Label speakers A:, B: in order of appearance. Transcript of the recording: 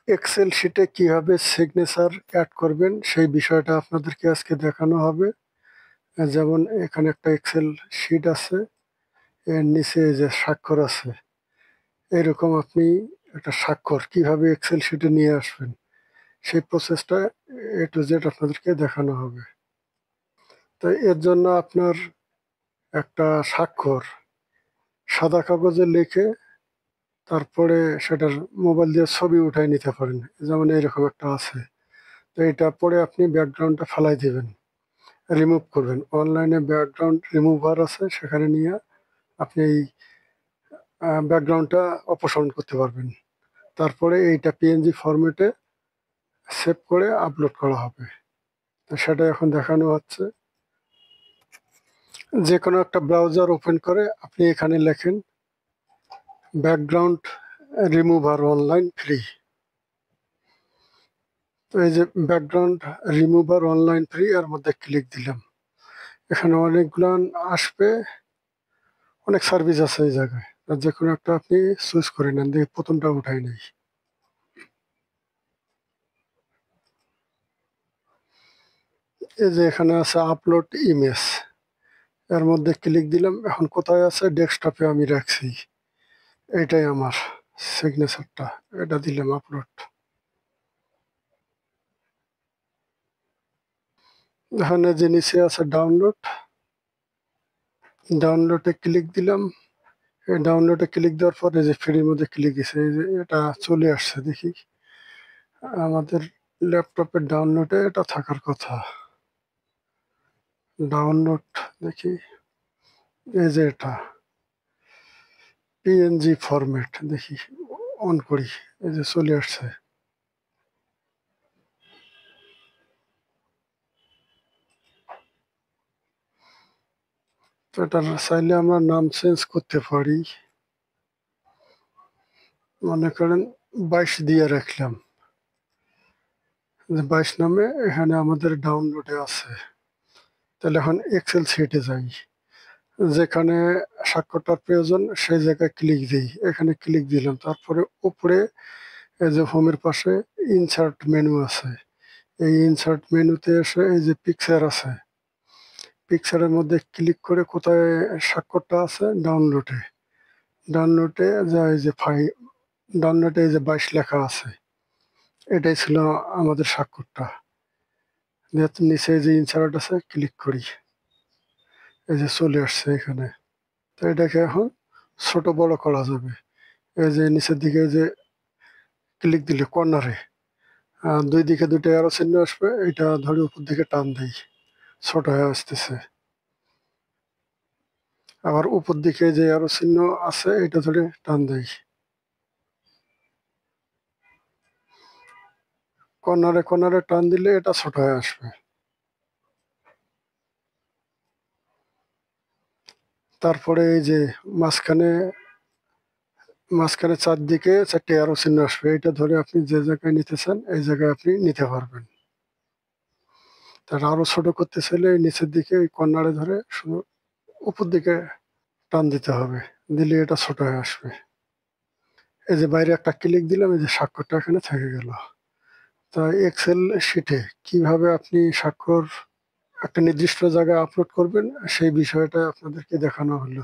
A: Excel শিটে কিভাবে signature add করবেন সেই বিষয়টা আপনাদেরকে আজকে দেখানো হবে। যেমন এখানে একটা এক্সেল শিট আছে, এর নিচে এই যে স্বাক্ষর আছে, এরকম আপনি একটা স্বাক্ষর কিভাবে এক্সেল শিটে নিয়ে আসবেন সেই প্রসেসটা A to Z আপনাদেরকে দেখানো হবে। তো এর জন্য আপনার একটা স্বাক্ষর সাদা কাগজে লিখে তারপরে সেটার মোবাইল দিয়ে ছবি উঠাই নিতে পারেন, যেমন এরকম একটা আছে। তো এটা পরে আপনি ব্যাকগ্রাউন্ডটা ফেলাই দিবেন, রিমুভ করবেন। অনলাইনে ব্যাকগ্রাউন্ড রিমুভার আছে, সেখানে নিয়ে আপনি এই ব্যাকগ্রাউন্ডটা অপসারণ করতে পারবেন। তারপরে এইটা পিএনজি ফরম্যাটে সেভ করে আপলোড করা হবে। তো সেটা এখন দেখানো হচ্ছে। যে কোনো একটা ব্রাউজার ওপেন করে আপনি এখানে লেখেন ব্যাকগ্রাউন্ড রিমুভার অনলাইন ফ্রি। তো এই যে ব্যাকগ্রাউন্ড রিমুভার অনলাইন ফ্রি, এর মধ্যে ক্লিক দিলাম। এখানে অনেকগুলো আসবে, অনেক সার্ভিস আছে এই জায়গায়। যে কোনো একটা আপনি চুজ করে নেন, দেখি প্রথমটা উঠাই নেই। এই যে এখানে আছে আপলোড ইমেজ, এর মধ্যে ক্লিক দিলাম। এখন কোথায় আছে? ডেস্কটপে আমি রাখছি, এটাই আমার সিগনেচারটা, এটা দিলাম আপলোড। এখানে যে নিচে আছে ডাউনলোড, ডাউনলোডে ক্লিক দিলাম। এই ডাউনলোডে ক্লিক দেওয়ার পরে যে ফ্রির মধ্যে ক্লিক দিছে, এই যে এটা চলে আসছে। দেখি আমাদের ল্যাপটপের ডাউনলোডে এটা থাকার কথা। ডাউনলোড দেখি, এই যে এটা পিএনজি ফরম্যাট, দেখি অন করি, এই যে চলে আসছে। তো এটা চাইলে আমরা নাম চেঞ্জ করতে পারি। মনে করেন 22 দিয়ে রাখলাম, যে 22 নামে এখানে আমাদের ডাউনলোডে আছে। তাহলে এখন এক্সেল শিটে যাই, যেখানে স্বাক্ষরটার প্রয়োজন সেই জায়গায় ক্লিক দিই। এখানে ক্লিক দিলাম, তারপরে উপরে এই যে হোমের পাশে ইনসার্ট মেনু আছে, এই ইনসার্ট মেনুতে এসে এই যে পিকচার আছে, পিকচারের মধ্যে ক্লিক করে কোথায় স্বাক্ষরটা আছে? ডাউনলোডে। ডাউনলোডে যা এই যে ডাউনলোডে এই যে 22 লেখা আছে, এটাই ছিল আমাদের স্বাক্ষরটা। নিচে যে ইনসার্ট আছে, ক্লিক করি, এই যে চলে আসছে এখানে। তো এটাকে এখন ছোট বড় করা যাবে। এই যে নিচের দিকে যে ক্লিক দিলে কর্নারে দুই দিকে দুটো অ্যারো চিহ্ন আসবে, এটা ধরে উপর দিকে টান দেই, ছোট হয়ে আসতেছে। আবার উপর দিকে যে অ্যারো চিহ্ন আছে, এটা ধরে টান দেই, কর্নারে কর্নারে টান দিলে এটা ছোট হয়ে আসবে। তারপরে এই যে মাঝখানে মাঝখানে চারদিকে চারটে অ্যারো চিহ্ন আসবে, এটা ধরে আপনি যে জায়গায় নিতে চান এই জায়গায় আপনি নিতে পারবেন। তার আরো ছোট করতে চাইলে এই নিচের দিকে ওই কর্নারে ধরে শুধু উপর দিকে টান দিতে হবে, দিলে এটা ছোট হয়ে আসবে। এই যে বাইরে একটা ক্লিক দিলাম, এই যে স্বাক্ষরটা এখানে থেকে গেল। তা এক্সেল শিটে কিভাবে আপনি স্বাক্ষর একটা নির্দিষ্ট জায়গায় আপলোড করবেন সেই বিষয়টা আপনাদেরকে দেখানো হলো।